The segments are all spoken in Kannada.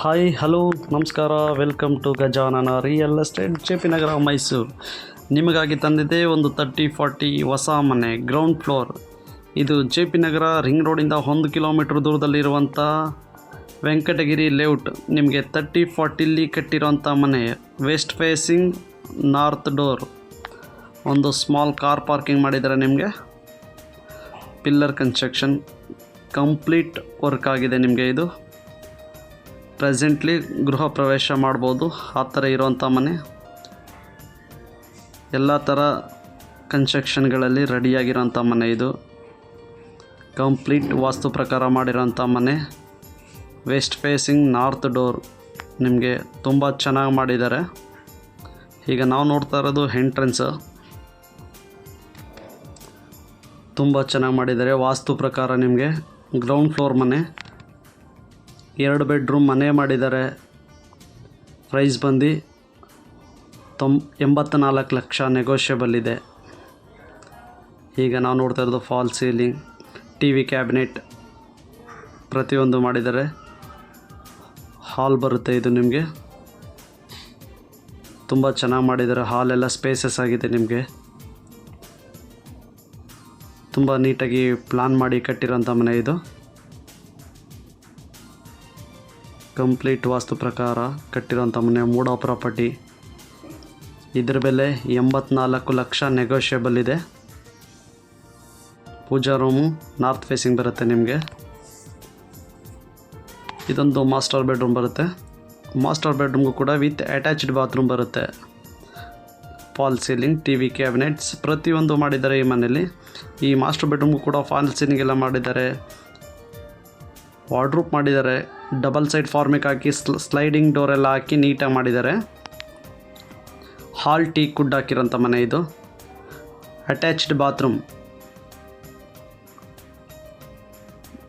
ಹಾಯ್ ಹಲೋ ನಮಸ್ಕಾರ, welcome to Gajanana real estate JP Nagar Mysuru. ನಿಮಗಾಗಿ ತಂದಿದೆ ಒಂದು 30-40 ಹೊಸ ಮನೆ, ಗ್ರೌಂಡ್ ಫ್ಲೋರ್. ಇದು JP ನಗರ ರಿಂಗ್ ರೋಡಿಂದ 1 ಕಿಲೋಮೀಟ್ರ್ ದೂರದಲ್ಲಿರುವಂಥ ವೆಂಕಟಗಿರಿ ಲೇಔಟ್. ನಿಮಗೆ 30-40 ಕಟ್ಟಿರೋಂಥ ಮನೆ, ವೆಸ್ಟ್ ಫೇಸಿಂಗ್ ನಾರ್ತ್ ಡೋರ್. ಒಂದು ಸ್ಮಾಲ್ ಕಾರ್ ಪಾರ್ಕಿಂಗ್ ಮಾಡಿದ್ದಾರೆ. ನಿಮಗೆ ಪಿಲ್ಲರ್ ಕನ್ಸ್ಟ್ರಕ್ಷನ್ ಕಂಪ್ಲೀಟ್ ವರ್ಕ್ ಆಗಿದೆ. ನಿಮಗೆ ಇದು ಪ್ರೆಸೆಂಟ್ಲಿ ಗೃಹ ಪ್ರವೇಶ ಮಾಡ್ಬೋದು, ಆ ಥರ ಇರೋವಂಥ ಮನೆ. ಎಲ್ಲ ಥರ ಕನ್ಸ್ಟ್ರಕ್ಷನ್ಗಳಲ್ಲಿ ರೆಡಿಯಾಗಿರೋಂಥ ಮನೆ. ಇದು ಕಂಪ್ಲೀಟ್ ವಾಸ್ತು ಪ್ರಕಾರ ಮಾಡಿರೋಂಥ ಮನೆ, ವೆಸ್ಟ್ ಫೇಸಿಂಗ್ ನಾರ್ತ್ ಡೋರ್. ನಿಮಗೆ ತುಂಬ ಚೆನ್ನಾಗಿ ಮಾಡಿದ್ದಾರೆ. ಈಗ ನಾವು ನೋಡ್ತಾ ಇರೋದು ಎಂಟ್ರೆನ್ಸ್. ತುಂಬ ಚೆನ್ನಾಗಿ ಮಾಡಿದ್ದಾರೆ ವಾಸ್ತು ಪ್ರಕಾರ. ನಿಮಗೆ ಗ್ರೌಂಡ್ ಫ್ಲೋರ್ ಮನೆ, 2 ಬೆಡ್ರೂಮ್ ಮನೆ ಮಾಡಿದ್ದಾರೆ. ಪ್ರೈಸ್ ಬಂದು 84 ಲಕ್ಷ, ನೆಗೋಷಿಯಬಲ್ ಇದೆ. ಈಗ ನಾವು ನೋಡ್ತಾ ಇರೋದು ಫಾಲ್ ಸೀಲಿಂಗ್, TV ಕ್ಯಾಬಿನೆಟ್ ಪ್ರತಿಯೊಂದು ಮಾಡಿದ್ದಾರೆ. ಹಾಲ್ ಬರುತ್ತೆ ಇದು. ನಿಮಗೆ ತುಂಬ ಚೆನ್ನಾಗಿ ಮಾಡಿದ್ದಾರೆ. ಹಾಲೆಲ್ಲ ಸ್ಪೇಸಸ್ ಆಗಿದೆ. ನಿಮಗೆ ತುಂಬ ನೀಟಾಗಿ ಪ್ಲಾನ್ ಮಾಡಿ ಕಟ್ಟಿರೋಂಥ ಮನೆ ಇದು. ಕಂಪ್ಲೀಟ್ ವಾಸ್ತು ಪ್ರಕಾರ ಕಟ್ಟಿರೋಂಥ ಮನೆ, ಮೂಡ ಪ್ರಾಪರ್ಟಿ. ಇದ್ರ ಬೆಲೆ 84 ಲಕ್ಷ, ನೆಗೋಷಿಯಬಲ್ ಇದೆ. ಪೂಜಾ ರೂಮು ನಾರ್ತ್ ಫೇಸಿಂಗ್ ಬರುತ್ತೆ. ನಿಮಗೆ ಇದೊಂದು ಮಾಸ್ಟರ್ ಬೆಡ್ರೂಮ್ ಬರುತ್ತೆ. ಮಾಸ್ಟರ್ ಬೆಡ್ರೂಮ್ಗೂ ಕೂಡ ವಿತ್ ಅಟ್ಯಾಚ್ಡ್ ಬಾತ್ರೂಮ್ ಬರುತ್ತೆ. ಫಾಲ್ ಸೀಲಿಂಗ್, TV ಕ್ಯಾಬಿನೆಟ್ಸ್ ಪ್ರತಿಯೊಂದು ಮಾಡಿದ್ದಾರೆ ಈ ಮನೆಯಲ್ಲಿ. ಈ ಮಾಸ್ಟರ್ ಬೆಡ್ರೂಮ್ಗೂ ಕೂಡ ಫಾಲ್ ಸೀಲಿಂಗ್ ಎಲ್ಲ ಮಾಡಿದ್ದಾರೆ. ವಾರ್ಡ್ರೂಪ್ ಮಾಡಿದ್ದಾರೆ. ಡಬಲ್ ಸೈಡ್ ಫಾರ್ಮಿಕ್ ಹಾಕಿ ಸ್ಲೈಡಿಂಗ್ ಡೋರ್ ಎಲ್ಲ ಹಾಕಿ ನೀಟಾಗಿ ಮಾಡಿದ್ದಾರೆ. ಹಾಲ್ ಟೀ ಕುಡ್ ಹಾಕಿರೋಂಥ ಮನೆ ಇದು. ಅಟ್ಯಾಚ್ಡ್ ಬಾತ್ರೂಮ್,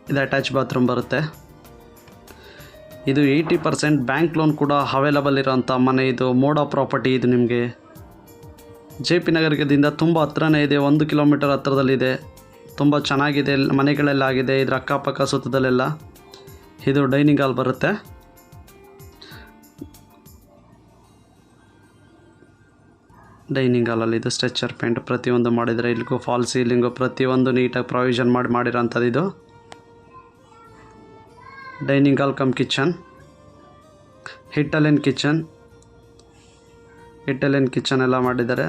ಇದು ಅಟ್ಯಾಚ್ ಬಾತ್ರೂಮ್ ಬರುತ್ತೆ. ಇದು 80% ಬ್ಯಾಂಕ್ ಲೋನ್ ಕೂಡ ಅವೈಲಬಲ್ ಇರೋಂಥ ಮನೆ ಇದು. ಮೋಡ ಪ್ರಾಪರ್ಟಿ ಇದು. ನಿಮಗೆ JP ನಗರದಿಂದ ತುಂಬ ಹತ್ರನೇ ಇದೆ, 1 ಕಿಲೋಮೀಟರ್ ಹತ್ರದಲ್ಲಿದೆ. ತುಂಬ ಚೆನ್ನಾಗಿದೆ, ಮನೆಗಳೆಲ್ಲ ಆಗಿದೆ ಇದರ ಅಕ್ಕಪಕ್ಕ ಸುತ್ತದಲ್ಲೆಲ್ಲ. ಇದು ಡೈನಿಂಗ್ ಹಾಲ್ ಬರುತ್ತೆ. ಡೈನಿಂಗ್ ಹಾಲಲ್ಲಿ ಇದು ಸ್ಟ್ರೆಚರ್ ಪೇಂಟ್ ಪ್ರತಿಯೊಂದು ಮಾಡಿದರೆ. ಇಲ್ಲಿಗೂ ಫಾಲ್ ಸೀಲಿಂಗು ಪ್ರತಿಯೊಂದು ನೀಟಾಗಿ ಪ್ರಾವಿಷನ್ ಮಾಡಿರೋಂಥದ್ದು ಇದು. ಡೈನಿಂಗ್ ಹಾಲ್ ಕಮ್ ಕಿಚನ್, ಹಿಟ್ಟಲೆನ್ ಕಿಚನ್ ಎಲ್ಲ ಮಾಡಿದ್ದಾರೆ.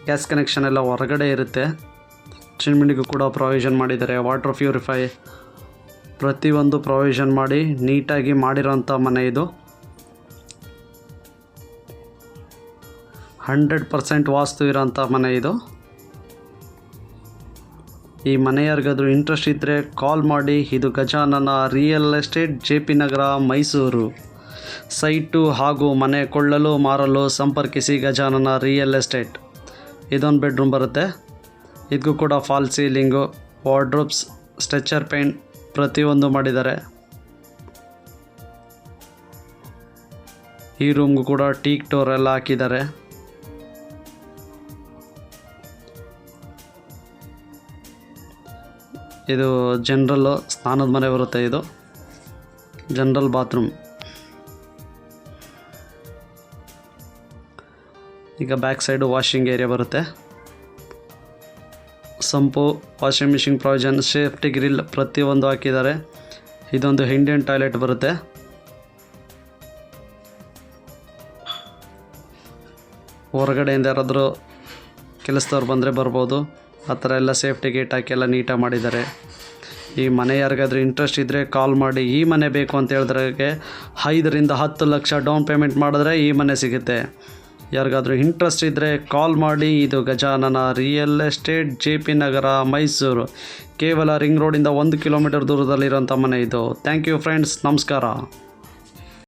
ಗ್ಯಾಸ್ ಕನೆಕ್ಷನ್ ಎಲ್ಲ ಹೊರಗಡೆ ಇರುತ್ತೆ. ಚಿಮ್ನಿಗೂ ಕೂಡ ಪ್ರಾವಿಷನ್ ಮಾಡಿದ್ದಾರೆ. ವಾಟರ್ ಪ್ಯೂರಿಫೈ ಪ್ರತಿಯೊಂದು ಪ್ರಾವಿಷನ್ ಮಾಡಿ ನೀಟಾಗಿ ಮಾಡಿರೋಂಥ ಮನೆ ಇದು. 100% ವಾಸ್ತು ಇರೋಂಥ ಮನೆ ಇದು. ಈ ಮನೆ ಯಾರಿಗಾದ್ರೂ ಇಂಟ್ರೆಸ್ಟ್ ಇದ್ದರೆ ಕಾಲ್ ಮಾಡಿ. ಇದು Gajanana real estate, JP Nagar Mysuru. Site ಹಾಗೂ ಮನೆ ಕೊಳ್ಳಲು ಮಾರಲು ಸಂಪರ್ಕಿಸಿ ಗಜಾನನ ರಿಯಲ್ ಎಸ್ಟೇಟ್. ಇದೊಂದು ಬೆಡ್ರೂಮ್ ಬರುತ್ತೆ. ಇದಕ್ಕೂ ಕೂಡ fall ceiling, wardrobes, stretcher paint ಪ್ರತಿಯೊಂದು ಮಾಡಿದ್ದಾರೆ. ಈ ರೂಮ್ಗೂ ಕೂಡ ಟೀಕ್ ಡೋರ್ ಎಲ್ಲ ಹಾಕಿದ್ದಾರೆ. ಇದು ಜನರಲ್ಲು ಸ್ನಾನದ ಮನೆ ಬರುತ್ತೆ. ಇದು ಜನರಲ್ ಬಾತ್ರೂಮ್. ಈಗ ಬ್ಯಾಕ್ ಸೈಡು ವಾಷಿಂಗ್ ಏರಿಯಾ ಬರುತ್ತೆ. Sump, washing machine provision, safety grill ಪ್ರತಿಯೊಂದು ಹಾಕಿದ್ದಾರೆ. ಇದೊಂದು ಇಂಡಿಯನ್ ಟಾಯ್ಲೆಟ್ ಬರುತ್ತೆ. ಹೊರಗಡೆಯಿಂದ ಯಾರಾದರೂ ಕೆಲಸದವ್ರು ಬಂದರೆ ಬರ್ಬೋದು. ಆ ಥರ ಎಲ್ಲ ಸೇಫ್ಟಿ ಗೇಟ್ ಹಾಕಿ ಎಲ್ಲ ನೀಟಾಗಿ ಮಾಡಿದ್ದಾರೆ. ಈ ಮನೆ ಯಾರಿಗಾದ್ರೂ ಇಂಟ್ರೆಸ್ಟ್ ಇದ್ದರೆ ಕಾಲ್ ಮಾಡಿ. ಈ ಮನೆ ಬೇಕು ಅಂತ ಹೇಳಿದ್ರಾಗೆ 5-10 ಲಕ್ಷ ಡೌನ್ ಪೇಮೆಂಟ್ ಮಾಡಿದ್ರೆ ಈ ಮನೆ ಸಿಗುತ್ತೆ. ಯಾರಿಗಾದ್ರೂ ಇಂಟ್ರೆಸ್ಟ್ ಇದ್ದರೆ ಕಾಲ್ ಮಾಡಿ. ಇದು Gajanana real estate, JP Nagar Mysuru. ಕೇವಲ ರಿಂಗ್ ರೋಡಿಂದ 1 ಕಿಲೋಮೀಟರ್ ದೂರದಲ್ಲಿರೋಂಥ ಮನೆ ಇದು. ಥ್ಯಾಂಕ್ ಯು ಫ್ರೆಂಡ್ಸ್, ನಮಸ್ಕಾರ.